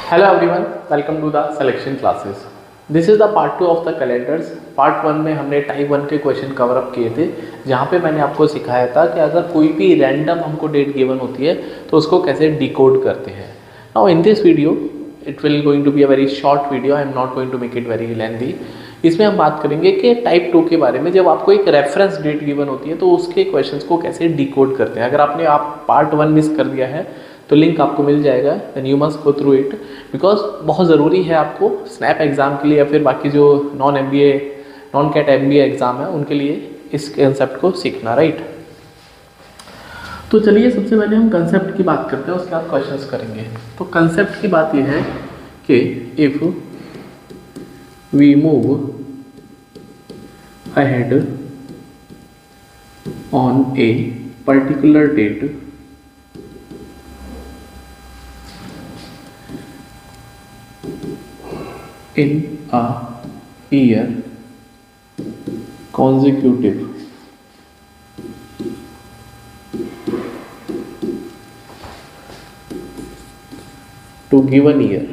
Hello everyone, welcome to the selection classes. This is the part 2 of the calendars. Part 1 में हमने type 1 के question cover up किए थे, जहाँ पे मैंने आपको सिखाया था कि अगर कोई भी रैंडम हमको डेट गिवन होती है तो उसको कैसे डिकोड करते हैं. Now in this video it will going to be a very short video. I am not going to make it very lengthy. इसमें हम बात करेंगे कि टाइप 2 के बारे में. जब आपको एक रेफरेंस डेट गिवन होती है तो उसके क्वेश्चंस को कैसे डिकोड करते हैं. अगर आपने पार्ट 1 मिस कर दिया है तो लिंक आपको मिल जाएगा. Then you must go through it, because बहुत ज़रूरी है आपको स्नैप एग्ज़ाम के लिए या फिर बाकी जो नॉन कैट MBA एग्ज़ाम है उनके लिए इस कंसेप्ट को सीखना. राइट. तो चलिए सबसे पहले हम कंसेप्ट की बात करते हैं, उसके बाद क्वेश्चंस करेंगे. तो कंसेप्ट की बात यह है कि if we move ahead on a particular date in a year consecutive to given year,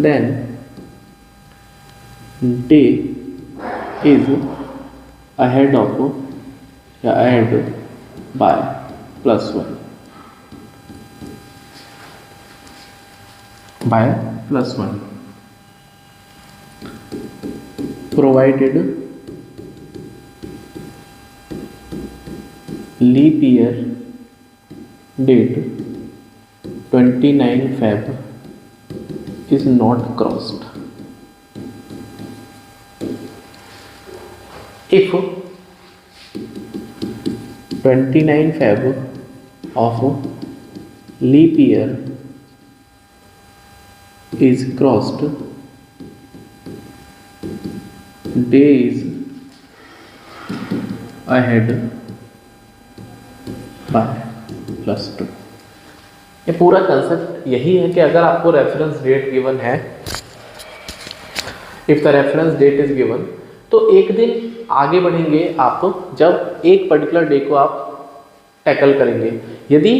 then day is ahead by +1 by +1 provided leap year date 29 Feb is not crossed. If 29 Feb of leap year is crossed, day is ahead by +2. ये पूरा concept यही है कि अगर आपको reference date given है, if the reference date is given, तो एक दिन आगे बढ़ेंगे आप जब एक पर्टिकुलर डे को आप टैकल करेंगे. यदि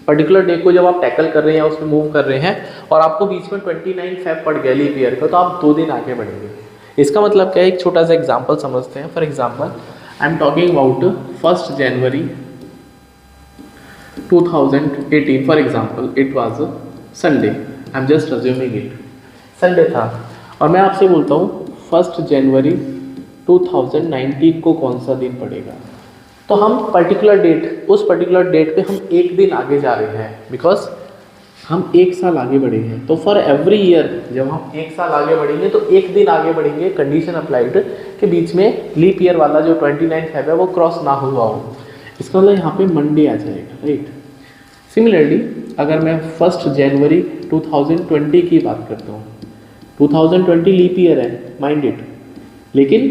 पर्टिकुलर डे को जब आप टैकल कर रहे हैं या उसमें मूव कर रहे हैं और आपको बीच में 29 फेब पड़ गया लीप ईयर का, तो आप 2 दिन आगे बढ़ेंगे. इसका मतलब क्या है, एक छोटा सा एग्जांपल समझते हैं. For example I am talking about 1 January 2018. For example it was Sunday. I am just assuming it Sunday था और मैं आपसे बोलता हूँ 1 जनवरी 2019 को कौन सा दिन पड़ेगा. तो हम उस पर्टिकुलर डेट पे हम एक दिन आगे जा रहे हैं, बिकॉज हम 1 साल आगे बढ़े हैं. तो फॉर एवरी ईयर जब हम 1 साल आगे बढ़ेंगे तो एक दिन आगे बढ़ेंगे. कंडीशन अप्लाइड के बीच में लीप ईयर वाला जो 29 फेब है वो क्रॉस ना हुआ हो. इसका मतलब यहाँ पे मंडे आ जाएगा. राइट. सिमिलरली अगर मैं 1 जनवरी 2020 की बात करता हूँ, 2020 लीप ईयर है, माइंड इट, लेकिन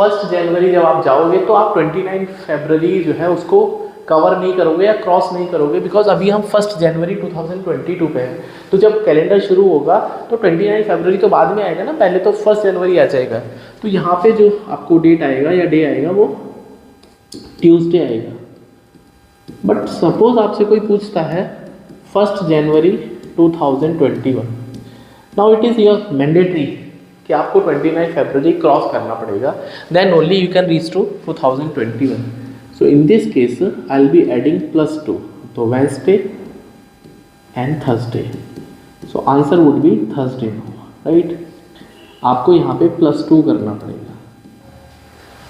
1 जनवरी जब आप जाओगे तो आप 29 फरवरी जो है उसको कवर नहीं करोगे या क्रॉस नहीं करोगे, बिकॉज अभी हम 1 जनवरी 2022 पे हैं. तो जब कैलेंडर शुरू होगा तो 29 फरवरी तो बाद में आएगा ना, पहले तो 1 जनवरी आ जाएगा. तो यहाँ पे जो आपको डेट आएगा या डे आएगा वो ट्यूसडे आएगा. बट सपोज आपसे कोई पूछता है 1 जनवरी 2021, now it is your mandatory कि आपको 29 फरवरी क्रॉस करना पड़ेगा. Then only you can reach to 2021. So in this case I will be adding +2, तो Wednesday and Thursday. So answer would be Thursday. Right. आपको यहाँ पे +2 करना पड़ेगा.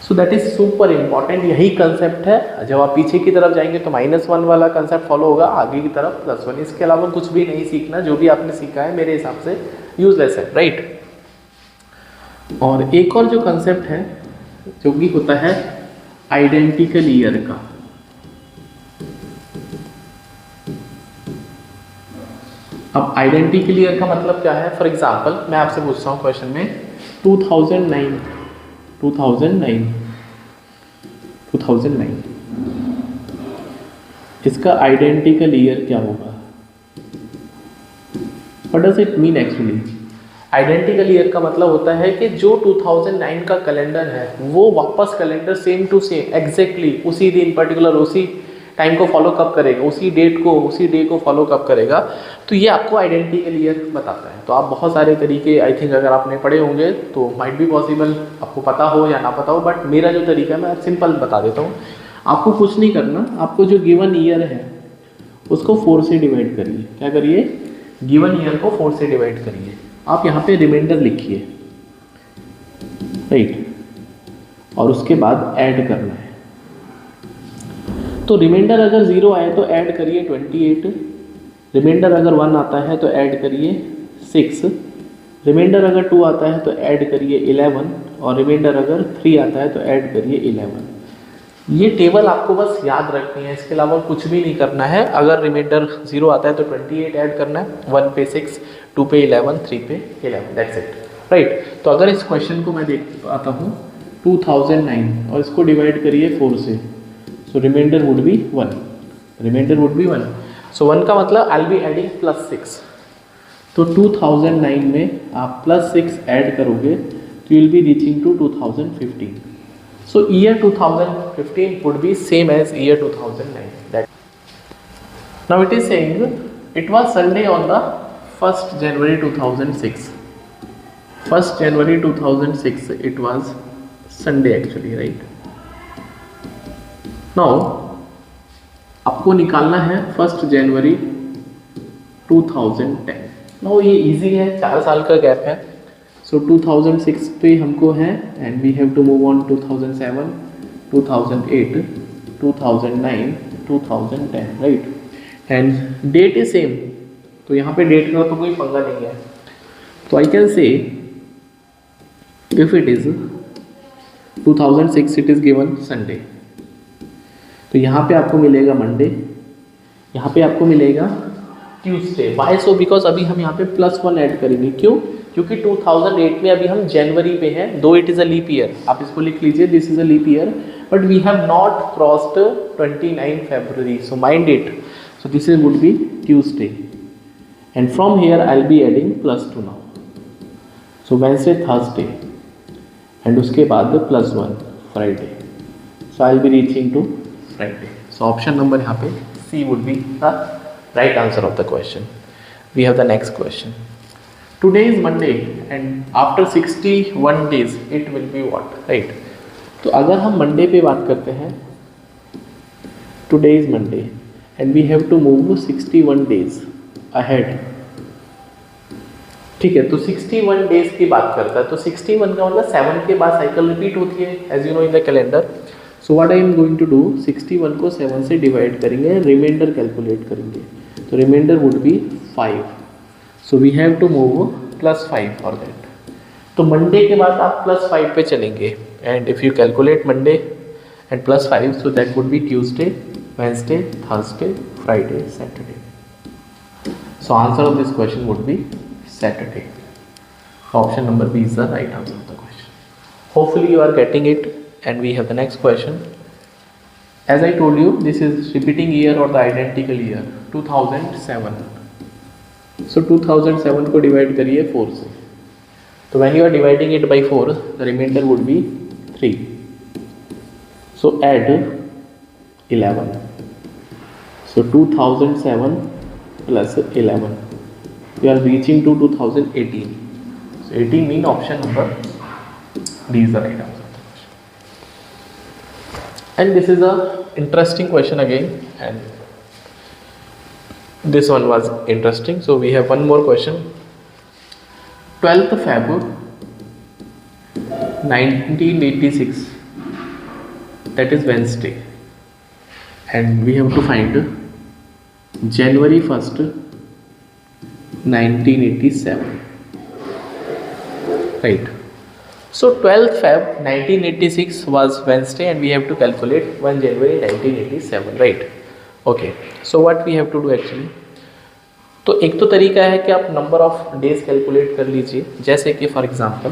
So that is super important. यही कंसेप्ट है. जब आप पीछे की तरफ जाएंगे तो -1 वाला कंसेप्ट फॉलो होगा, आगे की तरफ +1. इसके अलावा कुछ भी नहीं सीखना. जो भी आपने सीखा है मेरे हिसाब से यूजलेस है. राइट. और एक और जो कंसेप्ट है जो कि होता है आइडेंटिकल ईयर का. अब आइडेंटिकल ईयर का मतलब क्या है. फॉर एग्जांपल मैं आपसे पूछता हूँ क्वेश्चन में 2009 इसका आइडेंटिकल ईयर क्या होगा. What does it mean actually. Identical year का मतलब होता है कि जो 2009 का कैलेंडर है वो वापस calendar same to same exactly उसी दिन पर्टिकुलर उसी टाइम को फॉलो कब करेगा, उसी डेट को, उसी डे को फॉलो कब करेगा। तो ये आपको आइडेंटिकल ईयर बताता है। तो आप बहुत सारे तरीके आई थिंक अगर आपने पढ़े होंगे तो माइट बी पॉसिबल आपको पता हो या ना पता हो, बट मेरा जो तरीका है मैं सिंपल बता देता हूँ। आपको कुछ नहीं करना, आपको जो गिवन ईयर है उसको 4 से डिवाइड करिए। क्या करिए, गिवन ईयर को 4 से डिवाइड करिए। आप यहाँ पे रिमाइंडर लिखिए, राइट, और उसके बाद ऐड करना है। तो रिमाइंडर अगर 0 आए तो ऐड करिए 28, रिमाइंडर अगर 1 आता है तो ऐड करिए 6, रिमाइंडर अगर 2 आता है तो ऐड करिए 11, और रिमाइंडर अगर 3 आता है तो ऐड करिए 11। ये टेबल आपको बस याद रखनी है, इसके अलावा कुछ भी नहीं करना है। अगर रिमाइंडर 0 आता है तो 28 ऐड करना है, 1 पे 6, 2 पे 11, 3 पे 11, दैट्स इट, राइट। तो अगर इस क्वेश्चन को मैं देख पाता हूँ 2009 और इसको डिवाइड करिए 4 से, so remainder would be 1, remainder would be 1। So 1 का मतलब आई विल बी एडिंग +6। तो 2009 में आप +6 ऐड करोगे तो you will be reaching to 2015। So year 2015 would be same as year 2009. Now it is saying it was Sunday on the 1st January 2006. 1st January 2006 it was Sunday actually, right? Now आपको निकालना है 1st January 2010. Now ये easy है, 4 साल का gap है। सो 2006 पे हमको है and we have to move on 2007, 2008, 2009, 2010, right. And date is same, तो यहाँ पे डेट का तो कोई पंगा नहीं है। तो I can say if it is 2006 it is given Sunday, तो यहाँ पे आपको मिलेगा मंडे, यहाँ पे आपको मिलेगा ट्यूसडे। वाई सो, बिकॉज अभी हम यहाँ पे +1 ऐड करेंगे। क्यों? क्योंकि 2008 में अभी हम जनवरी पे हैं, दो it is a leap year. आप इसको लिख लीजिए, this is a leap year, but we have not crossed 29 February, so mind it. So this is would be Tuesday and from here I will be adding +2 now. So Wednesday, Thursday and उसके बाद +1 Friday. So I will be reaching to Friday. So option number यहाँ पे C would be the right answer of the question. We have the next question. Today is Monday and after 61 days it will be what, right? तो अगर हम Monday पे बात करते हैं, today is Monday and we have to move 61 days ahead, ठीक है। तो 61 डेज की बात करता है, तो 61 का मतलब 7 के बाद साइकिल रिपीट होती है as you know in the calendar. So what I am going to do, 61 को 7 से डिवाइड करेंगे, रिमाइंडर कैलकुलेट करेंगे, तो reminder would be 5। So we have to move +5 for that. तो मंडे के बाद आप +5 पे चलेंगे and if you calculate Monday and +5, so that would be Tuesday, Wednesday, Thursday, Friday, Saturday. So answer of this question would be Saturday. Option number B is the right answer of the question. Hopefully you are getting it and we have the next question. As I told you, this is repeating year और the identical year 2007। So 2007 को divide करिए 4 से, तो when you are dividing it by 4 the reminder would be 3। So add 11, so 2007 plus 11 you are reaching to 2018. So 18 mean option number D is the right answer of the question. And this is a interesting question again, and this one was interesting. So we have one more question. 12th Feb 1986, that is Wednesday, and we have to find January 1st 1987, right? So 12th Feb 1986 was Wednesday and we have to calculate 1 January 1987, right? Okay, so what we have to do actually, तो एक तो तरीका है कि आप number of days calculate कर लीजिए। जैसे कि फॉर एग्जांपल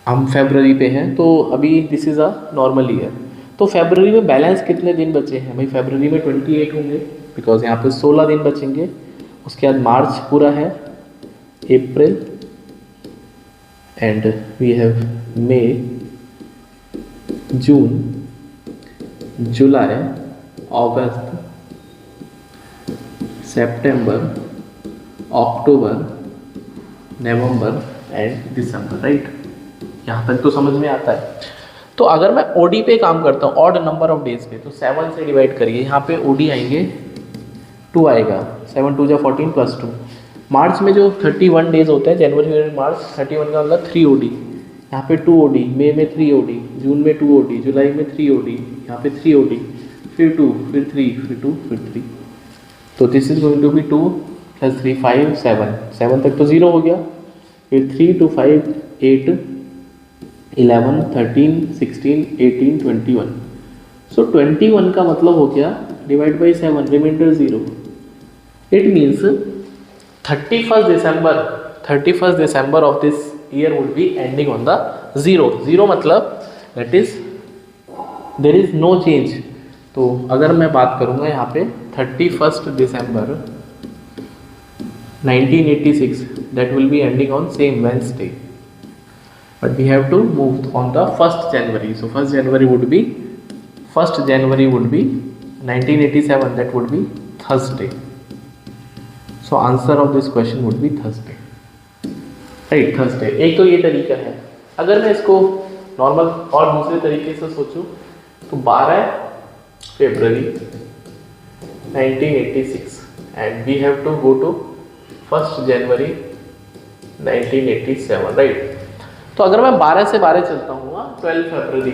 हम फरवरी पे हैं, तो अभी this is a normal year, तो फरवरी में बैलेंस कितने दिन बचे हैं भाई? फरवरी में 28 होंगे, बिकॉज यहाँ पे 16 दिन बचेंगे। उसके बाद मार्च पूरा है, April and we have May, June July, August, September, October, November and December, right. यहाँ तक तो समझ में आता है। तो अगर मैं ओडी पे काम करता हूँ, ऑड नंबर ऑफ डेज पे, तो 7 से डिवाइड करिए, यहाँ पे ओडी आएंगे 2 आएगा, 7 2 14 प्लस 2। मार्च में जो 31 डेज होते हैं, जनवरी फरवरी मार्च, 31 का मतलब 3 ओडी, यहाँ पे 2 ओडी, मई में 3 ओडी, जून में 2 ओडी, जुलाई में 3 ओडी, यहाँ पे 3 ओडी, फिर 2, फिर 3, फिर 2, फिर 3। तो this is going to be 2 + 3 5 7, 7 तक तो 0 हो गया, फिर 3 2 5 8 11 13 16 18 21। सो 21 का मतलब हो गया divide by 7, reminder 0। It means 31st December of this year would be ending on the 0. 0 मतलब that is there is no change। तो अगर मैं बात करूँगा यहाँ पे 31st December 1986, that will be ending on same Wednesday, but we have to move on the 1st January. So 1st January would be 1987, that would be Thursday. So answer of this question would be Thursday, right? Thursday। एक तो ये तरीका है। अगर मैं इसको normal और दूसरे तरीके से सोचूं तो 12 फरवरी 1986 and we have to go to 1st January 1987, right. तो अगर मैं 12 से 12 चलता हूँ 12 फरवरी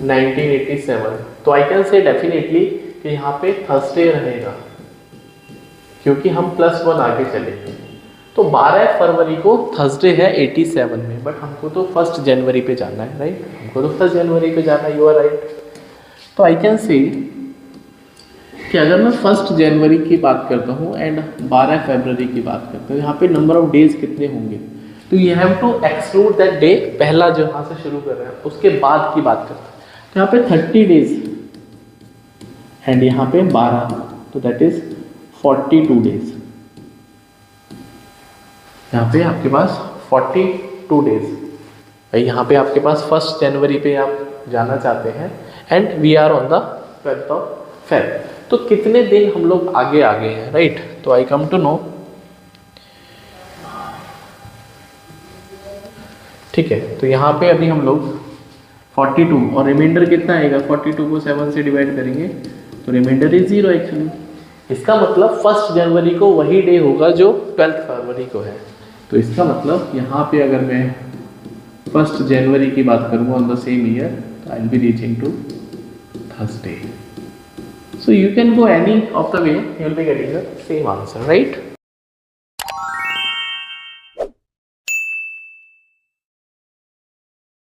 1987, तो आई कैन से डेफिनेटली कि यहाँ पे थर्सडे रहेगा, क्योंकि हम +1 आगे चले। तो 12 फरवरी को थर्सडे है 87 में, बट हमको तो 1st जनवरी पे जाना है, राइट। हमको तो 1st जनवरी पे जाना है, यू आर राइट। तो आई कैन से कि अगर मैं 1st जनवरी की बात करता हूँ एंड 12 फरवरी की बात करता हूँ, यहाँ पे नंबर ऑफ डेज कितने होंगे, तो you have to exclude that day, पहला जो यहाँ से शुरू कर रहे हैं उसके बाद की बात करते हैं। तो यहाँ पे 30 डेज एंड यहाँ पे 12, तो दैट इज 42 डेज। यहाँ पे आपके पास 42 डेज, भाई यहाँ पे आपके पास 1st जनवरी पे आप जाना चाहते हैं and we are on the 12th of Feb. तो कितने दिन हम लोग आगे हैं, राइट। तो आई कम टू नो, ठीक है। तो यहाँ पे अभी हम लोग 42 और रिमाइंडर कितना आएगा, 42 को 7 से डिवाइड करेंगे तो रिमाइंडर इज 0 एक्चुअली। इसका मतलब 1st जनवरी को वही डे होगा जो 12th फरवरी को है। तो इसका मतलब यहाँ पे अगर मैं 1st जनवरी की बात करूँगा ऑन द सेम ईयर, तो I will be reaching to Thursday. So you can go any of the way, you will be getting the same answer, right?